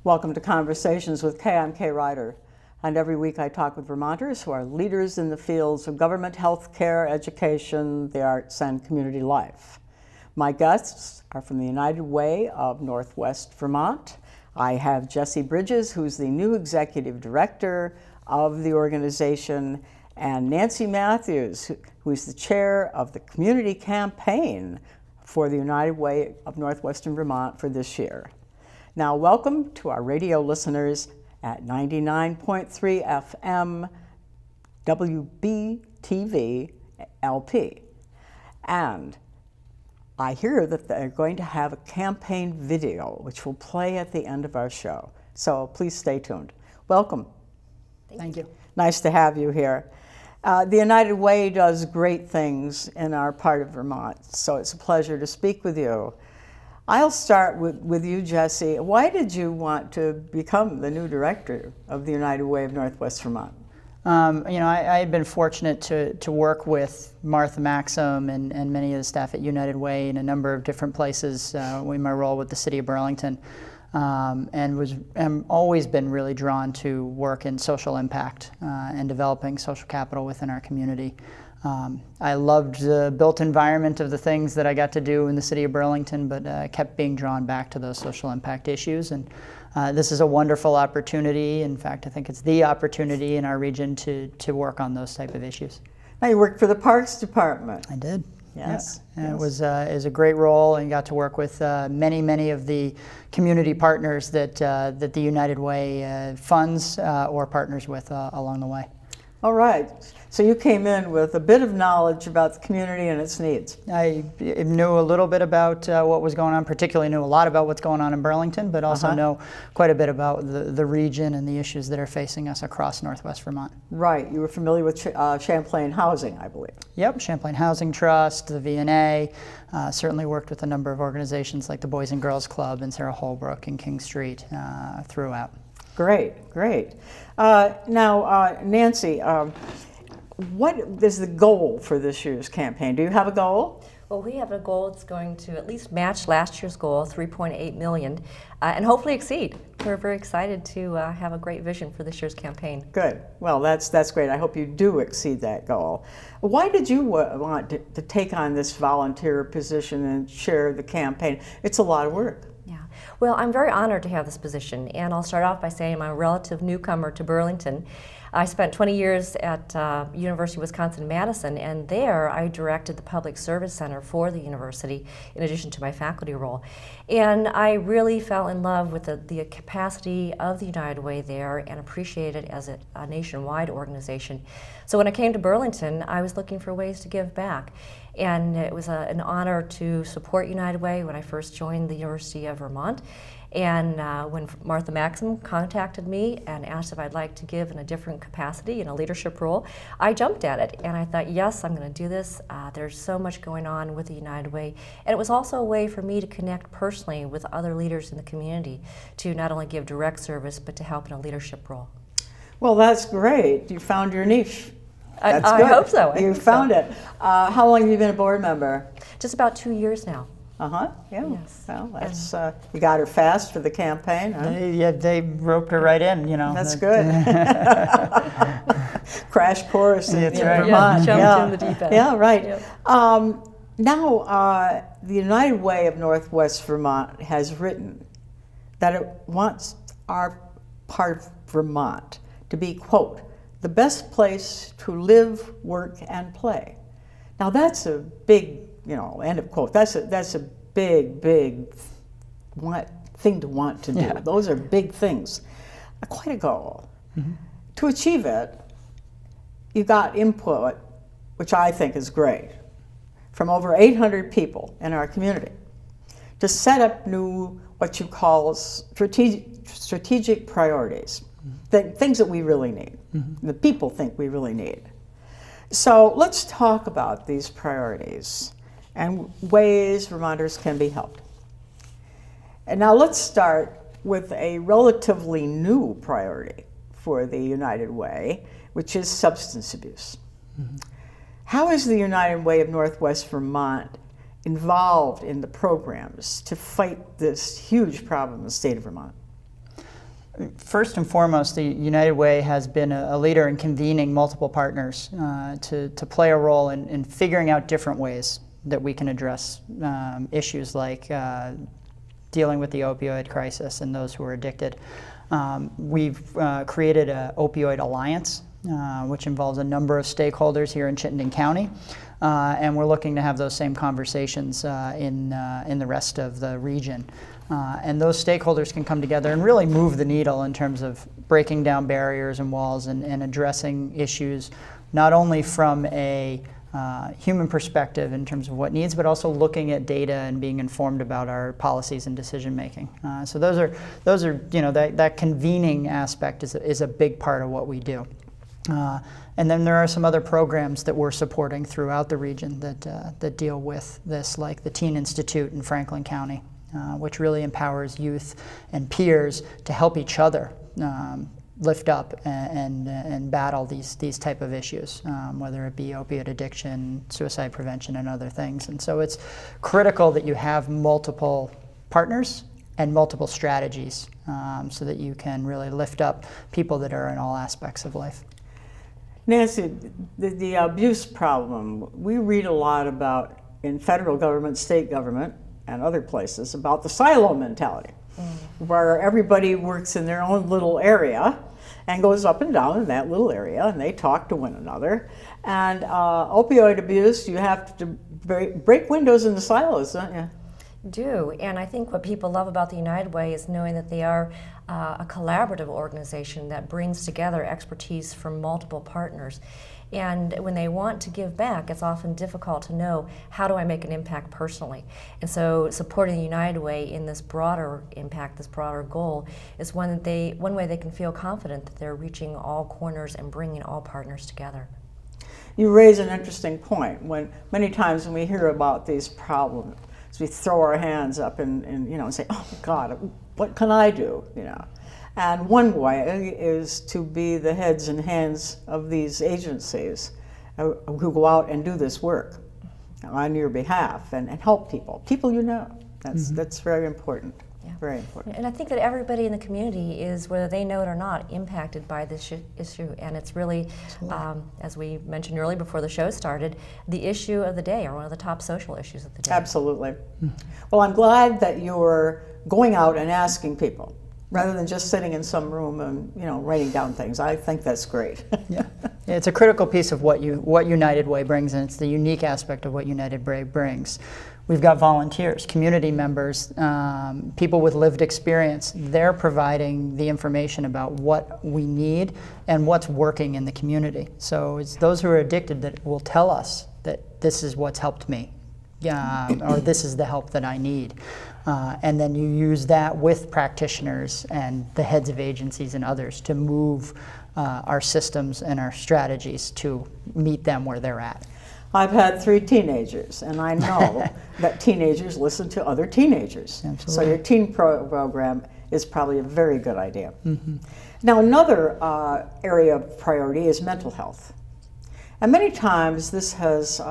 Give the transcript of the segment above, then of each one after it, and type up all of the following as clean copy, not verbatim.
Welcome to Conversations with Kay. I'm Kay Ryder, and every week I talk with Vermonters who are leaders in the fields of government, healthcare, education, the arts, and community life. My guests are from the United Way of Northwest Vermont. I have Jesse Bridges, who's the new executive director of the organization, and Nancy Mathews, who is the chair of the community campaign for the United Way of Northwestern Vermont for this year. Now, welcome to our radio listeners at 99.3 FM WBTV LP. And I hear that they're going to have a campaign video, which will play at the end of our show. So please stay tuned. Welcome. Thank you. Nice to have you here. The United Way does great things in our part of Vermont, so it's a pleasure to speak with you. I'll start with you, Jesse. Why did you want to become the new director of the United Way of Northwest Vermont? I had been fortunate to work with Martha Maxim and many of the staff at United Way in a number of different places in my role with the city of Burlington, and always been really drawn to work in social impact and developing social capital within our community. I loved the built environment of the things that I got to do in the city of Burlington, but kept being drawn back to those social impact issues. And this is a wonderful opportunity. In fact, I think it's the opportunity in our region to work on those type of issues. Now, you worked for the Parks Department. I did. Yes. And it was a great role, and got to work with many of the community partners that the United Way funds or partners with along the way. All right. So you came in with a bit of knowledge about the community and its needs. I knew a little bit about what was going on, particularly knew a lot about what's going on in Burlington, but also know quite a bit about the region and the issues that are facing us across Northwest Vermont. Right. You were familiar with Champlain Housing, I believe. Yep, Champlain Housing Trust, the V&A, certainly worked with a number of organizations like the Boys and Girls Club in Sarah Holbrook and King Street throughout. Great, great. Now, Nancy, what is the goal for this year's campaign? Do you have a goal? Well, we have a goal that's going to at least match last year's goal, $3.8 million, and hopefully exceed. We're very excited to have a great vision for this year's campaign. Good. Well, that's great. I hope you do exceed that goal. Why did you want to take on this volunteer position and share the campaign? It's a lot of work. Well, I'm very honored to have this position, and I'll start off by saying I'm a relative newcomer to Burlington. I spent 20 years at University of Wisconsin-Madison, and there I directed the Public Service Center for the university in addition to my faculty role. And I really fell in love with the capacity of the United Way there and appreciated it as a nationwide organization. So when I came to Burlington, I was looking for ways to give back. And it was an honor to support United Way when I first joined the University of Vermont. And when Martha Maxim contacted me and asked if I'd like to give in a different capacity, in a leadership role, I jumped at it. And I thought, yes, I'm going to do this. There's so much going on with the United Way. And it was also a way for me to connect personally with other leaders in the community to not only give direct service, but to help in a leadership role. Well, that's great. You found your niche. That's I good. hope so. You found it. How long have you been a board member? Just about 2 years now. Yeah. Yes. Well, that's you got her fast for the campaign, huh? They roped her right in, That's good. Crash course in Vermont. Yeah, jumped in the deep end. Yeah, right. Yep. Now, the United Way of Northwest Vermont has written that it wants our part of Vermont to be, quote, the best place to live, work, and play. Now that's a big, end of quote. That's a big thing to want to do. Yeah. Those are big things. Quite a goal. Mm-hmm. To achieve it, you got input, which I think is great, from over 800 people in our community to set up new, what you call strategic priorities. Things that we really need, the people think we really need. So let's talk about these priorities and ways Vermonters can be helped. And now let's start with a relatively new priority for the United Way, which is substance abuse. How is the United Way of Northwest Vermont involved in the programs to fight this huge problem in the state of Vermont? First and foremost, the United Way has been a leader in convening multiple partners to play a role in figuring out different ways that we can address issues like dealing with the opioid crisis and those who are addicted. We've created an opioid alliance, which involves a number of stakeholders here in Chittenden County, and we're looking to have those same conversations in the rest of the region. And those stakeholders can come together and really move the needle in terms of breaking down barriers and walls and addressing issues not only from a human perspective in terms of what needs, but also looking at data and being informed about our policies and decision making. So those are that convening aspect is a big part of what we do. And then there are some other programs that we're supporting throughout the region that deal with this, like the Teen Institute in Franklin County, which really empowers youth and peers to help each other lift up and battle these type of issues, whether it be opiate addiction, suicide prevention, and other things. And so it's critical that you have multiple partners and multiple strategies so that you can really lift up people that are in all aspects of life. Nancy, the abuse problem, we read a lot about in federal government, state government, and other places about the silo mentality, where everybody works in their own little area and goes up and down in that little area, and they talk to one another. And opioid abuse, you have to break windows in the silos, don't you? Do, and I think what people love about the United Way is knowing that they are a collaborative organization that brings together expertise from multiple partners. And when they want to give back, it's often difficult to know, how do I make an impact personally? And so supporting the United Way in this broader impact, this broader goal, is one way they can feel confident that they're reaching all corners and bringing all partners together. You raise an interesting point. Many times when we hear about these problems, we throw our hands up and say, oh God, what can I do? And one way is to be the heads and hands of these agencies who go out and do this work on your behalf and help people you know. That's very important. Yeah. Very important. And I think that everybody in the community is, whether they know it or not, impacted by this issue. And it's really, as we mentioned earlier before the show started, the issue of the day, or one of the top social issues of the day. Absolutely. Well, I'm glad that you're going out and asking people, rather than just sitting in some room and writing down things. I think that's great. Yeah, it's a critical piece of what United Way brings, and it's the unique aspect of what United Way brings. We've got volunteers, community members, people with lived experience. They're providing the information about what we need and what's working in the community. So it's those who are addicted that will tell us that this is what's helped me, or this is the help that I need. And then you use that with practitioners and the heads of agencies and others to move our systems and our strategies to meet them where they're at. I've had 3 teenagers, and I know that teenagers listen to other teenagers. Absolutely. So your teen program is probably a very good idea. Now, another area of priority is mental health. And many times this has,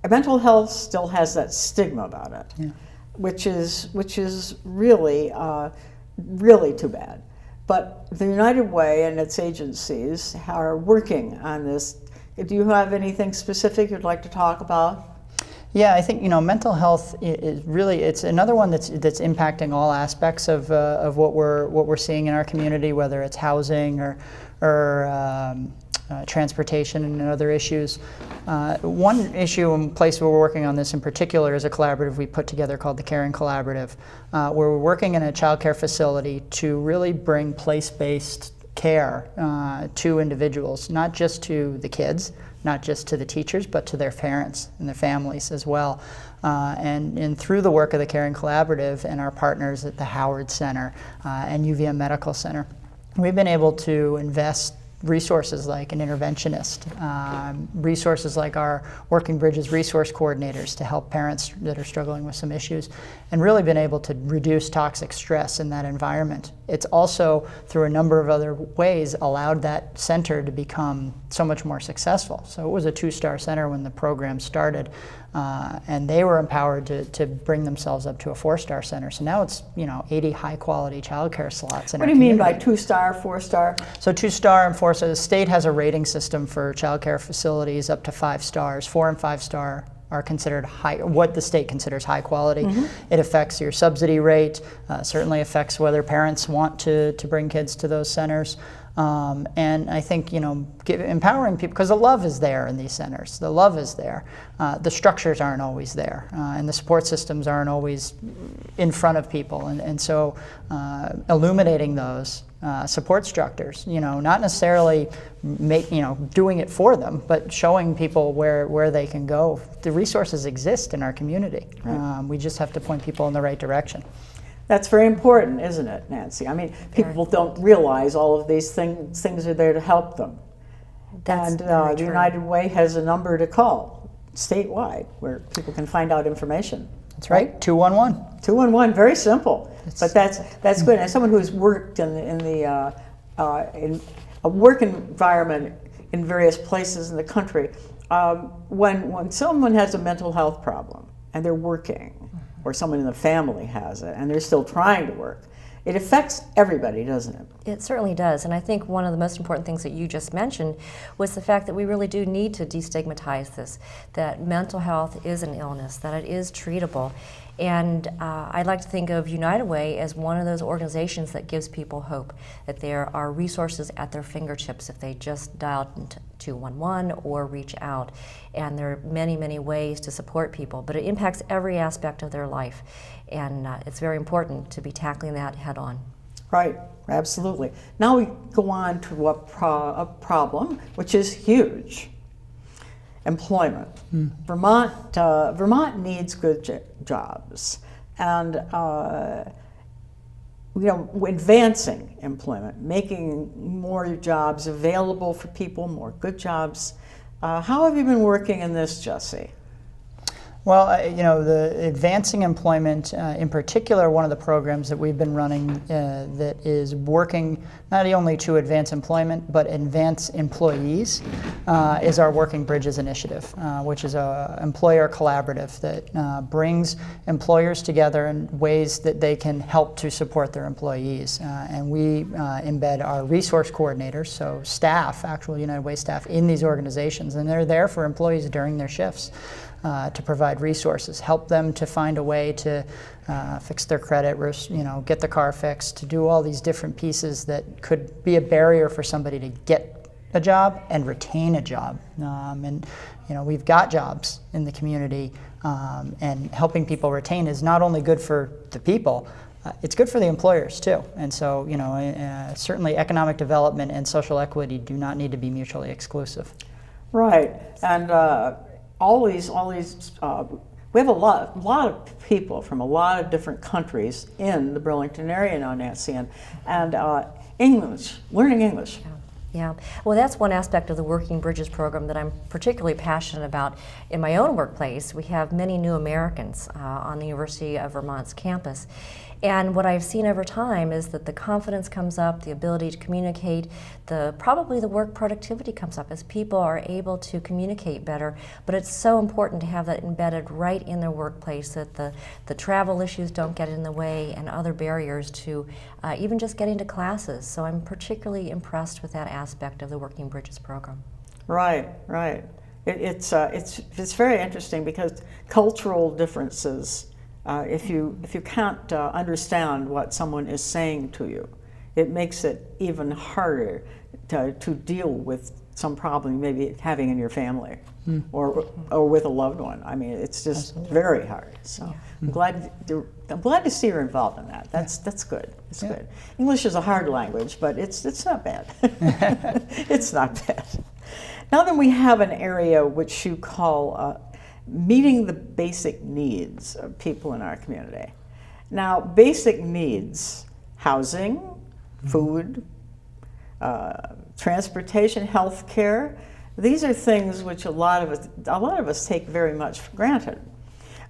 mental health still has that stigma about it. Yeah. Which is really, really too bad. But the United Way and its agencies are working on this. Do you have anything specific you'd like to talk about? Yeah, I think mental health is really, it's another one that's impacting all aspects of what we're seeing in our community, whether it's housing or transportation and other issues. One issue and place where we're working on this in particular is a collaborative we put together called the Caring Collaborative, where we're working in a child care facility to really bring place-based care to individuals, not just to the kids, not just to the teachers, but to their parents and their families as well. And through the work of the Caring Collaborative and our partners at the Howard Center and UVM Medical Center, we've been able to invest resources like an interventionist, resources like our Working Bridges resource coordinators to help parents that are struggling with some issues, and really been able to reduce toxic stress in that environment. It's also, through a number of other ways, allowed that center to become so much more successful. So it was a 2-star center when the program started, and they were empowered to bring themselves up to a 4-star center. So now it's 80 high-quality childcare slots in What our do you mean by community. 2-star, 4-star? So 2-star and 4-star. The state has a rating system for childcare facilities up to 5 stars. 4 and 5-star are considered high, what the state considers high quality. It affects your subsidy rate, certainly affects whether parents want to bring kids to those centers. And I think, empowering people, because the love is there in these centers. The love is there. The structures aren't always there, and the support systems aren't always in front of people. And so illuminating those support structures, not necessarily doing it for them, but showing people where they can go. The resources exist in our community. Right. We just have to point people in the right direction. That's very important, isn't it, Nancy? I mean, people don't realize all of these things are there to help them. That's And very the true. United Way has a number to call statewide where people can find out information. That's right, 211. 211, very simple, but that's good. As someone who's worked in a work environment in various places in the country, when someone has a mental health problem and they're working, or someone in the family has it and they're still trying to work, it affects everybody, doesn't it? It certainly does, and I think one of the most important things that you just mentioned was the fact that we really do need to destigmatize this, that mental health is an illness, that it is treatable. And I'd like to think of United Way as one of those organizations that gives people hope, that there are resources at their fingertips if they just dial 211 or reach out. And there are many, many ways to support people, but it impacts every aspect of their life. And it's very important to be tackling that head on. Right, absolutely. Now we go on to a problem which is huge. Employment. Vermont needs good jobs, and advancing employment, making more jobs available for people, more good jobs. How have you been working in this, Jesse? Well, the advancing employment, in particular, one of the programs that we've been running that is working not only to advance employment, but advance employees, is our Working Bridges initiative, which is an employer collaborative that brings employers together in ways that they can help to support their employees. And we embed our resource coordinators, so staff, actual United Way staff, in these organizations, and they're there for employees during their shifts. To provide resources, help them to find a way to fix their credit, get the car fixed, to do all these different pieces that could be a barrier for somebody to get a job and retain a job. And we've got jobs in the community, and helping people retain is not only good for the people, it's good for the employers too. And so, certainly economic development and social equity do not need to be mutually exclusive. Right, and we have a lot of people from a lot of different countries in the Burlington area now, Nancy, and learning English. Yeah, well, that's one aspect of the Working Bridges program that I'm particularly passionate about in my own workplace. We have many new Americans on the University of Vermont's campus. And what I've seen over time is that the confidence comes up, the ability to communicate, probably the work productivity comes up as people are able to communicate better. But it's so important to have that embedded right in their workplace, that the travel issues don't get in the way and other barriers to even just getting to classes. So I'm particularly impressed with that aspect of the Working Bridges program. Right. It's very interesting because cultural differences. If you can't understand what someone is saying to you, it makes it even harder to deal with some problem you may be having in your family or with a loved one. I mean, it's just very hard. So yeah. I'm glad to see you're involved in that. That's good. It's good. English is a hard language, but it's not bad. It's not bad. Now then, we have an area which you call meeting the basic needs of people in our community. Now, basic needs: housing, food, transportation, health care. These are things which a lot of us take very much for granted.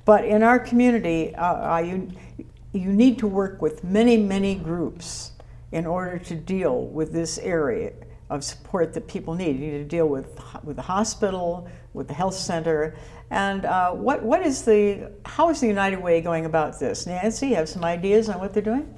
But in our community, you need to work with many groups in order to deal with this area of support that people need. You need to deal with the hospital, with the health center, and how is the United Way going about this? Nancy, you have some ideas on what they're doing?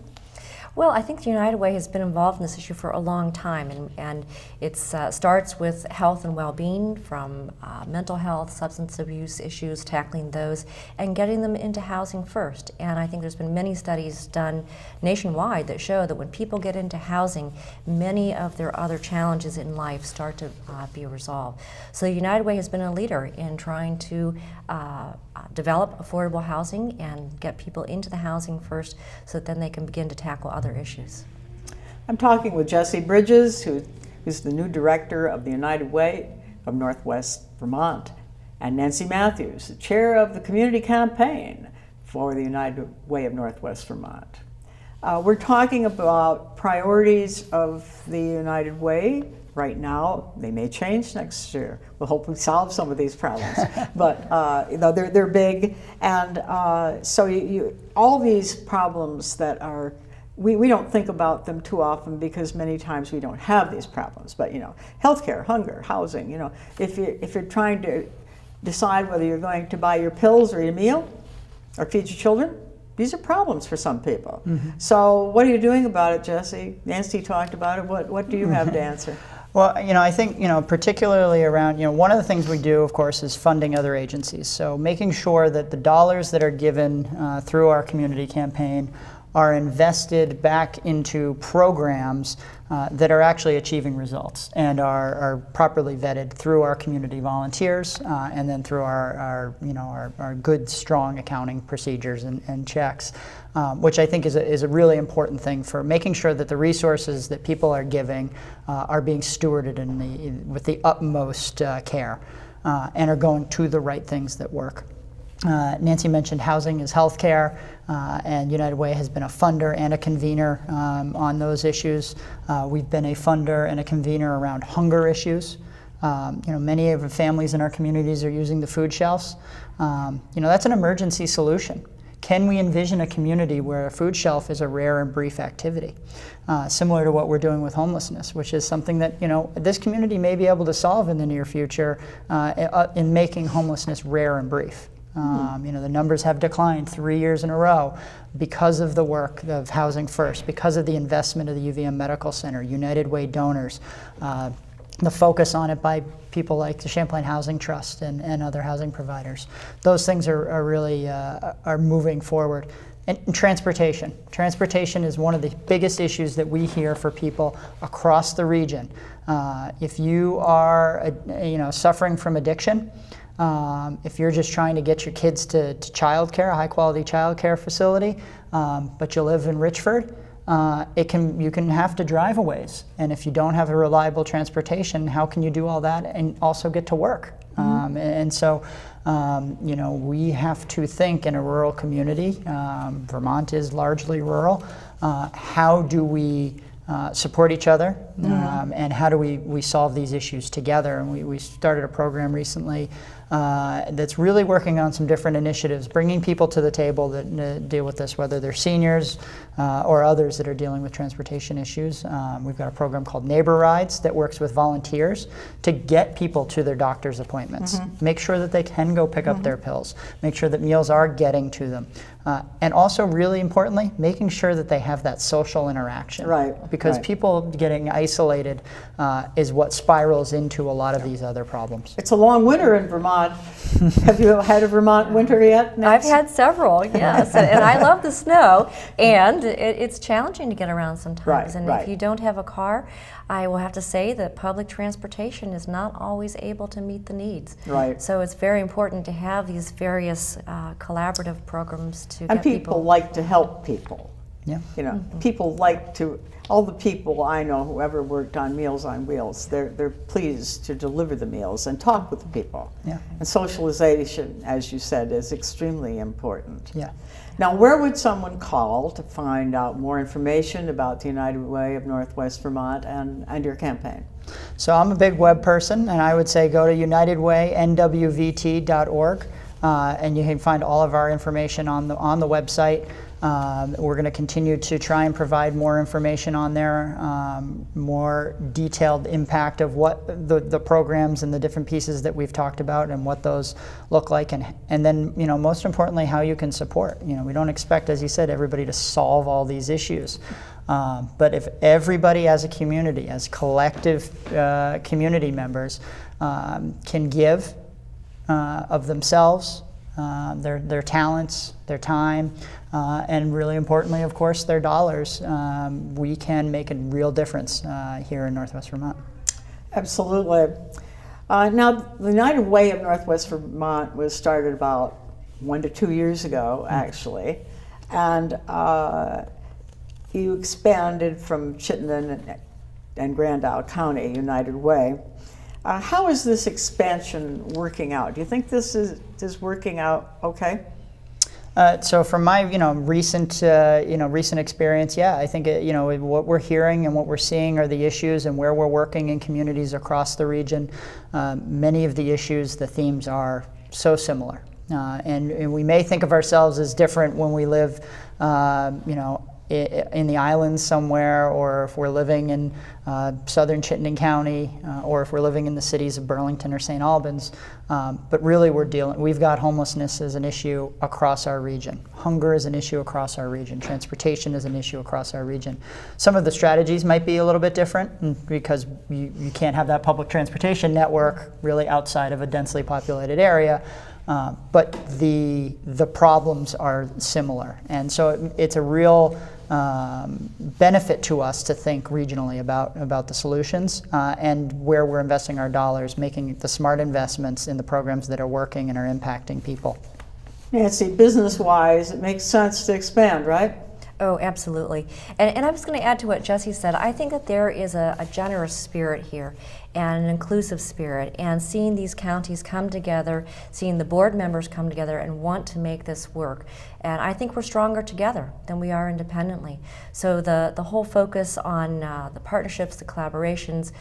Well, I think the United Way has been involved in this issue for a long time, and it starts with health and well-being, from mental health, substance abuse issues, tackling those, and getting them into housing first. And I think there's been many studies done nationwide that show that when people get into housing, many of their other challenges in life start to be resolved. So the United Way has been a leader in trying to develop affordable housing and get people into the housing first, so that then they can begin to tackle other issues. I'm talking with Jessie Bridges, who's the new director of the United Way of Northwest Vermont, and Nancy Mathews, the chair of the community campaign for the United Way of Northwest Vermont. We're talking about priorities of the United Way right now. They may change next year. We'll hope we solve some of these problems. But they're big, and so all these problems that are, we don't think about them too often because many times we don't have these problems. But healthcare, hunger, housing. If you're trying to decide whether you're going to buy your pills or your meal or feed your children, these are problems for some people. Mm-hmm. So what are you doing about it, Jessie? Nancy talked about it. What do you have to answer? Well, I think, particularly around, one of the things we do, of course, is funding other agencies. So making sure that the dollars that are given through our community campaign are invested back into programs that are actually achieving results and are properly vetted through our community volunteers and then through our good, strong accounting procedures and checks, which I think is a really important thing for making sure that the resources that people are giving are being stewarded with the utmost care and are going to the right things that work. Nancy mentioned housing is healthcare, and United Way has been a funder and a convener on those issues. We've been a funder and a convener around hunger issues. Many of the families in our communities are using the food shelves. That's an emergency solution. Can we envision a community where a food shelf is a rare and brief activity, similar to what we're doing with homelessness, which is something that this community may be able to solve in the near future in making homelessness rare and brief. The numbers have declined 3 years in a row because of the work of Housing First, because of the investment of the UVM Medical Center, United Way donors, the focus on it by people like the Champlain Housing Trust and other housing providers. Those things are really are moving forward. And transportation. Transportation is one of the biggest issues that we hear for people across the region. If you are suffering from addiction, if you're just trying to get your kids to childcare, a high-quality childcare facility, but you live in Richford, you can have to drive a ways. And if you don't have a reliable transportation, how can you do all that and also get to work? So we have to think in a rural community. Vermont is largely rural. How do we support each other, and how do we solve these issues together? And we started a program recently that's really working on some different initiatives, bringing people to the table that deal with this, whether they're seniors or others that are dealing with transportation issues. We've got a program called Neighbor Rides that works with volunteers to get people to their doctor's appointments, make sure that they can go pick up their pills, make sure that meals are getting to them. And also, really importantly, making sure that they have that social interaction. Right. Because people getting isolated is what spirals into a lot of these other problems. It's a long winter in Vermont. Have you had a Vermont winter yet, Nancy? I've had several, yes. And I love the snow. And it's challenging to get around sometimes. If you don't have a car, I will have to say that public transportation is not always able to meet the needs. Right. So it's very important to have these various collaborative programs to and get people. People like to help people. Yeah. People like to. All the people I know who ever worked on Meals on Wheels, they're pleased to deliver the meals and talk with the people. Yeah. And socialization, as you said, is extremely important. Yeah. Now, where would someone call to find out more information about the United Way of Northwest Vermont and your campaign? So I'm a big web person, and I would say go to unitedwaynwvt.org, and you can find all of our information on the website. We're going to continue to try and provide more information on there, more detailed impact of what the programs and the different pieces that we've talked about and what those look like, and then, you know, most importantly, how you can support. You know, we don't expect, as you said, everybody to solve all these issues. But if everybody as a community, as collective community members, can give of themselves, their talents, their time, and really importantly, of course, their dollars, we can make a real difference here in Northwest Vermont. Absolutely. Now, the United Way of Northwest Vermont was started about 1 to 2 years ago, actually, and you expanded from Chittenden and Grand Isle County, United Way. How is this expansion working out? Do you think this is working out okay? So from my recent experience, yeah, I think what we're hearing and what we're seeing are the issues and where we're working in communities across the region. Many of the issues, the themes are so similar, and we may think of ourselves as different when we live, in the islands somewhere, or if we're living in southern Chittenden County, or if we're living in the cities of Burlington or St. Albans. But really we've got homelessness as an issue across our region. Hunger is an issue across our region. Transportation is an issue across our region. Some of the strategies might be a little bit different because you can't have that public transportation network really outside of a densely populated area. But the problems are similar, and so it's a real benefit to us to think regionally about the solutions and where we're investing our dollars, making the smart investments in the programs that are working and are impacting people. Nancy, business-wise, it makes sense to expand, right? Oh, absolutely. And I was going to add to what Jesse said. I think that there is a generous spirit here and an inclusive spirit, and seeing these counties come together, seeing the board members come together and want to make this work. And I think we're stronger together than we are independently. So the whole focus on the partnerships, the collaborations,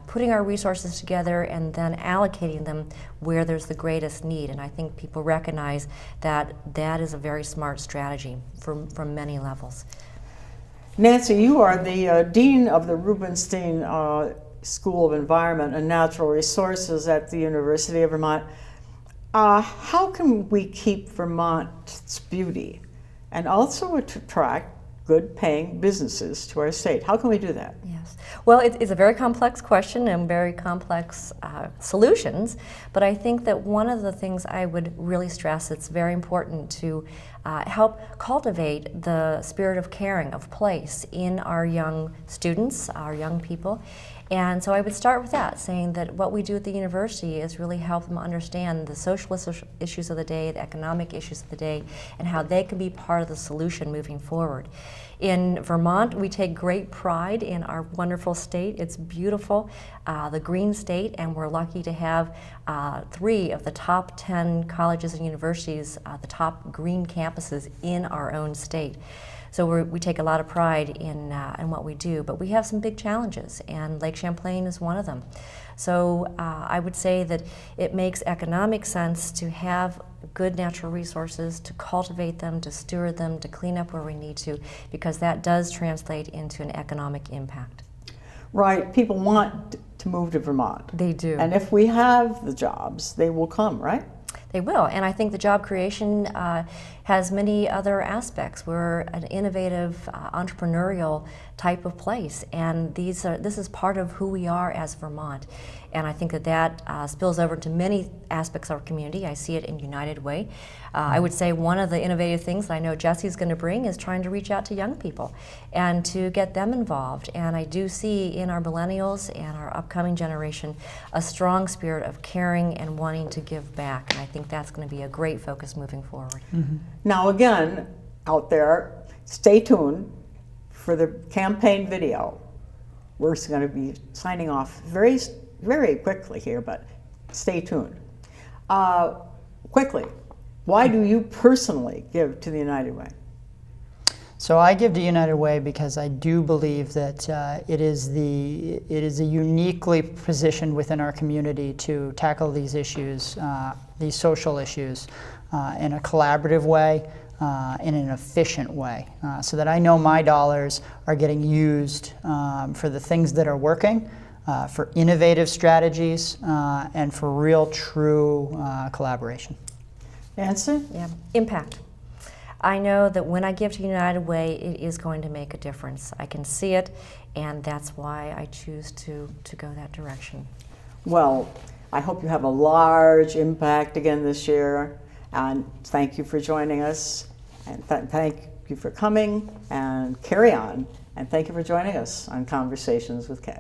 putting our resources together and then allocating them where there's the greatest need. And I think people recognize that that is a very smart strategy from many levels. Nancy, you are the Dean of the Rubenstein School of Environment and Natural Resources at the University of Vermont. How can we keep Vermont's beauty and also attract good paying businesses to our state? How can we do that? Yes. Well, it's a very complex question and very complex solutions, but I think that one of the things I would really stress, it's very important to help cultivate the spirit of caring, of place in our young students, our young people. And so I would start with that, saying that what we do at the university is really help them understand the social issues of the day, the economic issues of the day, and how they can be part of the solution moving forward. In Vermont, we take great pride in our wonderful state. It's beautiful, the green state, and we're lucky to have 3 of the top 10 colleges and universities, the top green campuses in our own state. So we take a lot of pride in what we do, but we have some big challenges, and Lake Champlain is one of them. So I would say that it makes economic sense to have good natural resources, to cultivate them, to steward them, to clean up where we need to, because that does translate into an economic impact. Right, people want to move to Vermont. They do. And if we have the jobs, they will come, right? They will, and I think the job creation has many other aspects. We're an innovative, entrepreneurial type of place, and this is part of who we are as Vermont. And I think that spills over into many aspects of our community. I see it in United Way. I would say one of the innovative things that I know Jesse's going to bring is trying to reach out to young people and to get them involved. And I do see in our millennials and our upcoming generation a strong spirit of caring and wanting to give back. And I think that's going to be a great focus moving forward. Mm-hmm. Now again, out there, stay tuned for the campaign video. We're going to be signing off very quickly here, but stay tuned. Quickly, why do you personally give to the United Way? So I give to United Way because I do believe that it is a uniquely positioned within our community to tackle these issues, these social issues, in a collaborative way, in an efficient way, so that I know my dollars are getting used for the things that are working, for innovative strategies, and for real, true collaboration. Nancy? Yeah, impact. I know that when I give to United Way, it is going to make a difference. I can see it, and that's why I choose to go that direction. Well, I hope you have a large impact again this year, and thank you for joining us, and thank you for coming, and carry on, and thank you for joining us on Conversations with Kay.